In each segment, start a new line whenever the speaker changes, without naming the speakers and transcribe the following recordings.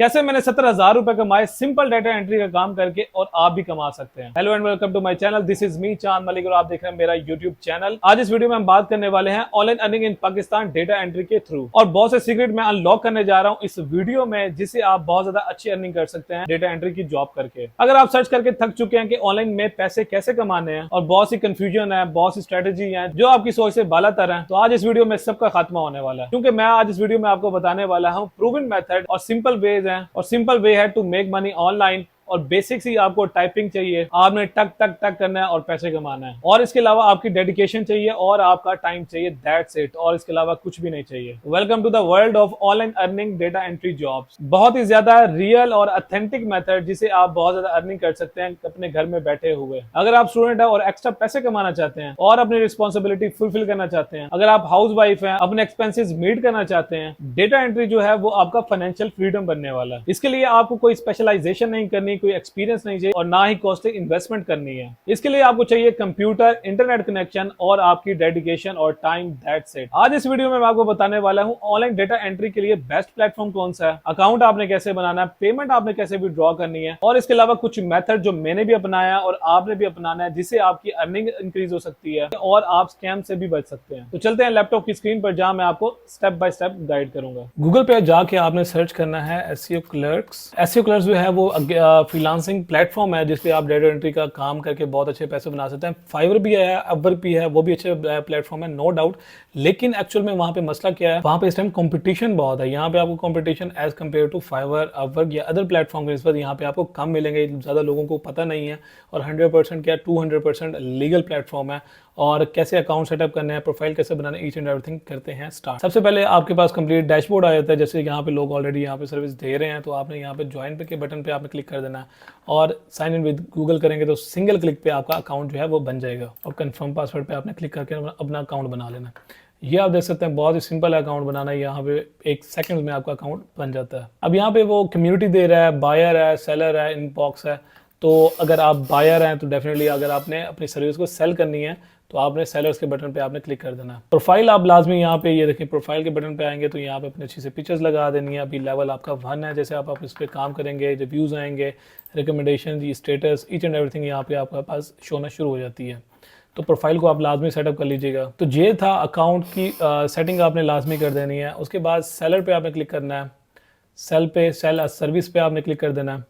कैसे मैंने 17,000 रुपए कमाए सिंपल डाटा एंट्री का काम करके और आप भी कमा सकते हैं। Hello and welcome to my channel, this is me Chand Malik और आप देख रहे हैं मेरा यूट्यूब चैनल। आज इस वीडियो में हम बात करने वाले हैं online earning in Pakistan data entry के थ्रू, और बहुत से सीक्रेट मैं अनलॉक करने जा रहा हूं इस वीडियो में, जिससे आप बहुत ज्यादा अच्छी अर्निंग कर सकते हैं डाटा एंट्री की जॉब करके। अगर आप सर्च करके थक चुके हैं कि ऑनलाइन में पैसे कैसे कमाने हैं और बहुत सी कंफ्यूजन है, बहुत सी स्ट्रेटेजी है जो आपकी सोच से बालातर है, तो आज इस वीडियो में सबका खात्मा होने वाला है। क्योंकि मैं आज इस वीडियो में आपको बताने वाला हूं प्रूवन मेथड और सिंपल वेज है, और सिंपल वे है टू मेक मनी ऑनलाइन। और बेसिक्स ही आपको टाइपिंग चाहिए, आपने टक टक टक करना है और पैसे कमाना है, और इसके अलावा आपकी डेडिकेशन चाहिए और आपका टाइम चाहिए, दैट्स इट। और इसके अलावा कुछ भी नहीं चाहिए। Welcome to the world of online earning data entry jobs. बहुत ही ज्यादा रियल और ऑथेंटिक मेथड जिसे आप बहुत ज्यादा अर्निंग कर सकते हैं अपने घर में बैठे हुए। अगर आप स्टूडेंट है और एक्स्ट्रा पैसे कमाना चाहते हैं और अपनी रिस्पॉन्सिबिलिटी फुलफिल करना चाहते हैं, अगर आप हाउस वाइफ है, अपने एक्सपेंसेस मीट करना चाहते हैं, डेटा एंट्री जो है वो आपका फाइनेंशियल फ्रीडम बनने वाला है। इसके लिए आपको कोई स्पेशलाइजेशन नहीं करनी, कोई एक्सपीरियंस नहीं चाहिए और ना ही कॉस्टली इन्वेस्टमेंट करनी है। इसके लिए आपको चाहिए कंप्यूटर, इंटरनेट कनेक्शन और आपकी डेडिकेशन और टाइम, दैट्स इट। आज इस वीडियो में मैं आपको बताने वाला हूं ऑनलाइन डेटा एंट्री के लिए बेस्ट प्लेटफॉर्म कौन सा है, अकाउंट आपने कैसे बनाना है, पेमेंट आपने कैसे विड्रॉ करनी है, और इसके अलावा कुछ मेथड जो मैंने भी अपनाया और आपने भी अपनाना है, जिससे आपकी अर्निंग इंक्रीज हो सकती है और आप स्कैम से भी बच सकते हैं। तो चलते हैं लैपटॉप की स्क्रीन पर, जहां मैं आपको स्टेप बाय स्टेप गाइड करूंगा। गूगल पे जाके आपने सर्च करना है एसईओ क्लर्क्स। एसईओ क्लर्क्स जो है वो फ्रीलांसिंग प्लेटफॉर्म है जिसपे आप डेटा एंट्री का काम करके बहुत अच्छे पैसे बना सकते हैं। फाइवर भी है, अपवर्क भी है, वो भी अच्छे प्लेटफॉर्म है, नो डाउट। लेकिन एक्चुअल में वहां पे मसला क्या है, वहां पे इस टाइम कंपटीशन बहुत है। यहाँ पे आपको competition as compared to Fiverr, Upwork या अदर प्लेटफॉर्म के निस्बत यहाँ पे आपको कम मिलेंगे, ज्यादा लोगों को पता नहीं है। और 100% क्या 200% लीगल प्लेटफॉर्म है। और कैसे अकाउंट सेटअप करने हैं, प्रोफाइल कैसे बनाना है, ईच एंड एवरीथिंग करते हैं स्टार्ट। सबसे पहले आपके पास कंप्लीट डैशबोर्ड आ जाता है। जैसे यहाँ पे लोग ऑलरेडी यहाँ पे सर्विस दे रहे हैं, तो आपने यहाँ पे ज्वाइन पे के बटन पे आपने क्लिक कर देना है और साइन इन विद गूगल करेंगे तो सिंगल क्लिक पे आपका अकाउंट जो है वो बन जाएगा। और कंफर्म पासवर्ड पे आपने क्लिक करके अपना अकाउंट बना लेना। ये आप देख सकते हैं बहुत ही सिंपल अकाउंट बनाना है। यहाँ पे 1 सेकंड में आपका अकाउंट बन जाता है। अब यहाँ पे वो कम्युनिटी दे रहा है, बायर है, सेलर है, इनबॉक्स है। तो अगर आप बायर हैं तो डेफिनेटली अगर आपने अपनी सर्विस को सेल करनी है तो आपने सेलर्स के बटन पे आपने क्लिक कर देना है। प्रोफाइल आप लाजमी यहाँ पे ये देखिए, प्रोफाइल के बटन पे आएंगे तो यहाँ पे अपने अच्छी से पिक्चर्स लगा देनी है। अभी लेवल आपका 1 है। जैसे आप इस पे काम करेंगे, रिव्यूज आएंगे, recommendation, status, each and everything यहाँ पे आपके पास शो होना शुरू हो जाती है। तो प्रोफाइल को आप लाजमी सेटअप कर लीजिएगा। तो ये था अकाउंट की सेटिंग आपने लाजमी कर देनी है। उसके बाद सेलर पे आपने क्लिक करना है। सेल पे, सेल सर्विस पे आपने क्लिक कर देना है।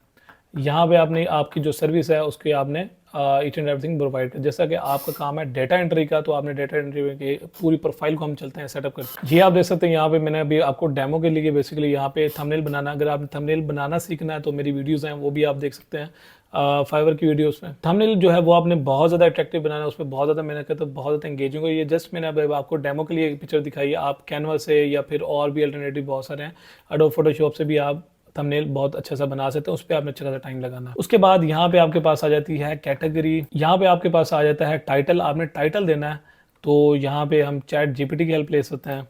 यहाँ पे आपने आपकी जो सर्विस है उसके आपने ईच एंड एवरीथिंग प्रोवाइड कर। जैसा कि आपका काम है डेटा एंट्री का, तो आपने डेटा एंट्री की पूरी प्रोफाइल को हम चलते हैं सेटअप करते हैं। ये आप देख सकते हैं यहाँ पे मैंने अभी आपको डेमो के लिए बेसिकली यहाँ पे थंबनेल बनाना, अगर आपने थंबनेल बनाना सीखना है तो मेरी वीडियोस हैं वो भी आप देख सकते हैं फाइवर की वीडियोस में। थंबनेल जो है वो आपने बहुत ज़्यादा अट्रैक्टिव बनाना है, उस पर बहुत ज़्यादा मेहनत करते हैं, बहुत ज़्यादा एंगेजिंग हो। ये जस्ट मैंने अब आपको डेमो के लिए एक पिक्चर दिखाई है। आप कैनवा से या फिर और भी अल्टरनेटिव बहुत सारे हैं, एडोब फोटोशॉप से भी आप थंबनेल बहुत अच्छा सा बना सकते हैं। उस पर आपने अच्छा खासा टाइम लगाना है। उसके बाद यहाँ पे आपके पास आ जाती है कैटेगरी, यहाँ पे आपके पास आ जाता है टाइटल, आपने टाइटल देना है। तो यहाँ पे हम चैट जीपीटी की हेल्प ले सकते हैं।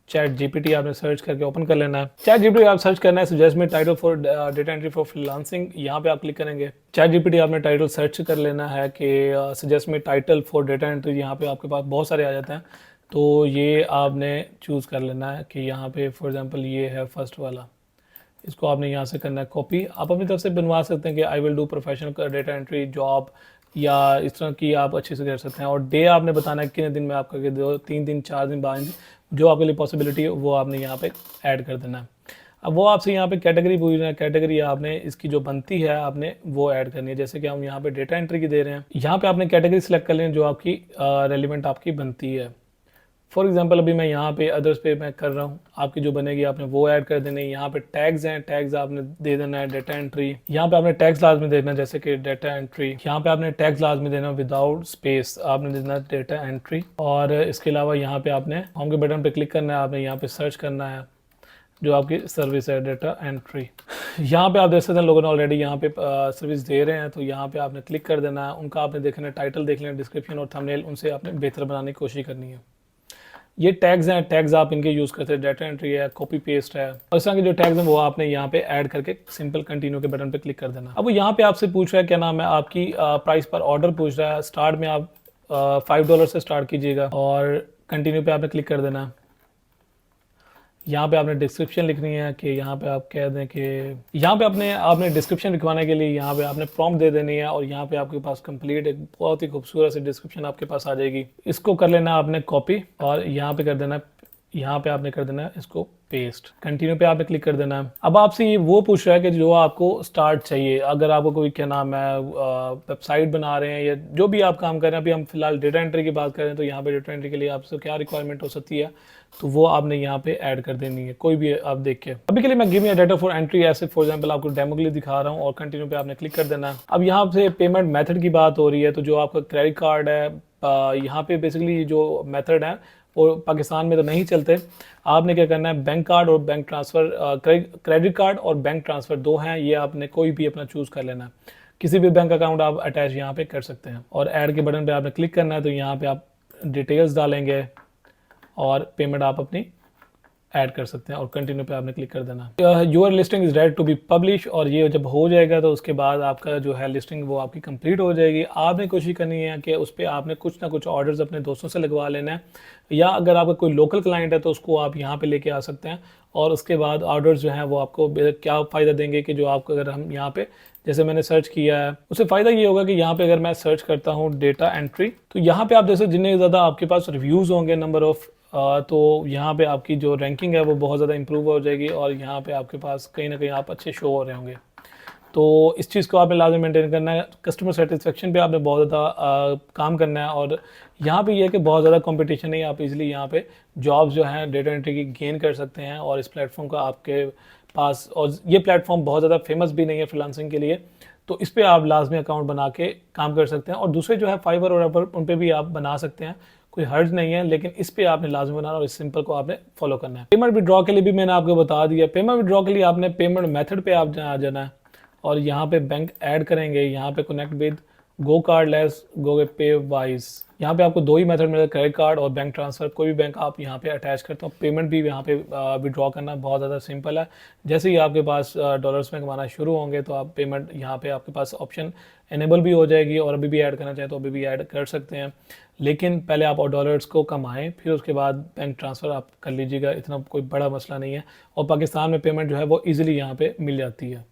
चैट जीपीटी आपने सर्च करके ओपन कर लेना है। चैट जीपीटी आप सर्च करना है suggest me title for data entry for freelancing, यहाँ पे आप क्लिक करेंगे। चैट जीपीटी आपने टाइटल सर्च कर लेना है कि suggest me title for data entry, यहाँ पे आपके पास बहुत सारे आ जाते हैं। तो ये आपने चूज कर लेना है कि यहाँ पे फॉर एग्जाम्पल ये है फर्स्ट वाला, इसको आपने यहाँ से करना है कॉपी। आप अपनी तरफ से बनवा सकते हैं कि I will do professional data entry job, या इस तरह की आप अच्छे से कर सकते हैं। और डे आपने बताना है कितने दिन में आप करके दो, 3 दिन, 4 दिन, 5 दिन, जो आपके लिए पॉसिबिलिटी है वो आपने यहाँ पे ऐड कर देना है। अब वो आपसे यहाँ पे कैटेगरी पूछ रहे हैं, कैटेगरी आपने इसकी जो बनती है आपने वो ऐड करनी है। जैसे कि हम यहाँ पे डेटा एंट्री की दे रहे हैं, यहाँ पे आपने कैटेगरी सिलेक्ट कर लेनी जो आपकी रेलिवेंट आपकी बनती है। फॉर एग्जाम्पल अभी मैं यहाँ पे अदर्स पे मैं कर रहा हूँ, आपकी जो बनेगी आपने वो ऐड कर देनी है। यहाँ पे टैग्स हैं, टैग्स आपने दे देना है डेटा एंट्री। यहाँ पे आपने टैग्स लाजमी देना है, जैसे कि डेटा एंट्री। यहाँ पे आपने टैग्स लाजमी देना विदाउट स्पेस, आपने देना डेटा एंट्री। और इसके अलावा यहाँ पे आपने होम के बटन पे क्लिक करना है, आपने यहाँ पे सर्च करना है जो आपकी सर्विस है डेटा एंट्री। यहाँ पे आप देख सकते हैं लोगों ने ऑलरेडी यहाँ पे सर्विस दे रहे हैं, तो यहाँ पे आपने क्लिक कर देना है। उनका आपने देखना है टाइटल देख लेना, डिस्क्रिप्शन और थंबनेल उनसे आपने बेहतर बनाने की कोशिश करनी है। ये टैग्स हैं, टैग्स आप इनके यूज़ करते हैं, डेटा एंट्री है, कॉपी पेस्ट है, और इस तरह के जो टैग्स हैं वो आपने यहाँ पे ऐड करके सिंपल कंटिन्यू के बटन पे क्लिक कर देना। अब वो यहाँ पे आपसे पूछ रहा है क्या नाम है, आपकी प्राइस पर ऑर्डर पूछ रहा है। स्टार्ट में आप $5 से स्टार्ट कीजिएगा और कंटिन्यू पे आपने क्लिक कर देना। यहाँ पे आपने डिस्क्रिप्शन लिखनी है कि यहाँ पे आप कह दें कि यहाँ पे आपने डिस्क्रिप्शन लिखवाने के लिए यहाँ पे आपने प्रॉम्प्ट दे देनी है और यहाँ पे आपके पास कंप्लीट एक बहुत ही खूबसूरत सी डिस्क्रिप्शन आपके पास आ जाएगी। इसको कर लेना आपने कॉपी और यहाँ पे कर देना, यहाँ पे आपने कर देना है इसको पेस्ट। कंटिन्यू पे आपने क्लिक कर देना है। अब आपसे ये वो पूछ रहा है कि जो आपको स्टार्ट चाहिए, अगर आपको कोई क्या नाम है वेबसाइट बना रहे हैं या जो भी आप काम कर रहे हैं, अभी हम फिलहाल डेटा एंट्री की बात कर रहे हैं, तो यहाँ पे डेटा एंट्री के लिए आपसे क्या रिक्वायरमेंट हो सकती है तो वो आपने यहाँ पे ऐड कर देनी है, कोई भी आप देख के। अभी के लिए मैं give me data for entry ऐसे फॉर एग्जांपल आपको डेमो के लिए दिखा रहा हूँ और कंटिन्यू पे आपने क्लिक कर देना है। अब यहाँ से पेमेंट मेथड की बात हो रही है, तो जो आपका क्रेडिट कार्ड है, यहाँ पे बेसिकली जो मेथड है वो पाकिस्तान में तो नहीं चलते। आपने क्या करना है, बैंक कार्ड और बैंक ट्रांसफ़र, क्रेडिट कार्ड और बैंक ट्रांसफ़र दो हैं, ये आपने कोई भी अपना चूज़ कर लेना है। किसी भी बैंक अकाउंट आप अटैच यहाँ पे कर सकते हैं और ऐड के बटन पे आपने क्लिक करना है, तो यहाँ पे आप डिटेल्स डालेंगे और पेमेंट आप अपनी ऐड कर सकते हैं और कंटिन्यू पे आपने क्लिक कर देना। Your listing is ready to be publish, और ये जब हो जाएगा तो उसके बाद आपका जो है लिस्टिंग वो आपकी कंप्लीट हो जाएगी। आपने कोशिश करनी है कि उस पर आपने कुछ ना कुछ ऑर्डर्स अपने दोस्तों से लगवा लेना है, या अगर आपका कोई लोकल क्लाइंट है तो उसको आप यहाँ पे लेके आ सकते हैं और उसके बाद ऑर्डर्स जो हैं वो आपको क्या फ़ायदा देंगे कि जो आपको अगर हम यहाँ पे जैसे मैंने सर्च किया है उससे फ़ायदा ये होगा कि यहाँ पे अगर मैं सर्च करता हूँ डेटा एंट्री, तो यहाँ पे आप जैसे जितने ज़्यादा आपके पास रिव्यूज़ होंगे नंबर ऑफ़, तो यहाँ पे आपकी जो रैंकिंग है वो बहुत ज़्यादा इंप्रूव हो जाएगी और यहाँ पे आपके पास कहीं ना कहीं आप अच्छे शो हो रहे होंगे। तो इस चीज़ को आपने लाजमी मेंटेन करना है। कस्टमर सेटिस्फेक्शन पे आपने बहुत ज़्यादा काम करना है और यहाँ पे ये है कि बहुत ज़्यादा कंपटीशन नहीं है, आप इजीली यहाँ पे जॉब्स जो हैं डेटा एंट्री की गेन कर सकते हैं और इस प्लेटफॉर्म का आपके पास, और ये प्लेटफॉर्म बहुत ज़्यादा फेमस भी नहीं है फ्रीलांसिंग के लिए, तो इस पर आप लाजमी अकाउंट बना के काम कर सकते हैं। और दूसरे जो है फाइवर और अपवर, उन पर भी आप बना सकते हैं, कोई हर्ज नहीं है, लेकिन इस पे आपने लाजमी बनाना और इस सिंपल को आपने फॉलो करना है। पेमेंट विड्रॉ के लिए भी मैंने आपको बता दिया। पेमेंट विड्रॉ के लिए आपने पेमेंट मेथड पे आप आ जाना है और यहाँ पे बैंक ऐड करेंगे, यहाँ पे connect with go kart less गो पे वाइज। यहाँ पे आपको दो ही मेथड मिलेगा, क्रेडिट कार्ड और बैंक ट्रांसफ़र। कोई भी बैंक आप यहाँ पे अटैच करते हो, पेमेंट भी यहाँ पे विड्रॉ करना बहुत ज़्यादा सिंपल है। जैसे ही आपके पास डॉलर्स में कमाना शुरू होंगे तो आप पेमेंट यहाँ पे आपके पास ऑप्शन इनेबल भी हो जाएगी और अभी भी ऐड करना चाहें तो अभी भी ऐड कर सकते हैं, लेकिन पहले आप डॉलर्स को कमाएं फिर उसके बाद बैंक ट्रांसफ़र आप कर लीजिएगा, इतना कोई बड़ा मसला नहीं है और पाकिस्तान में पेमेंट जो है वो ईजिली यहाँ पे मिल जाती है।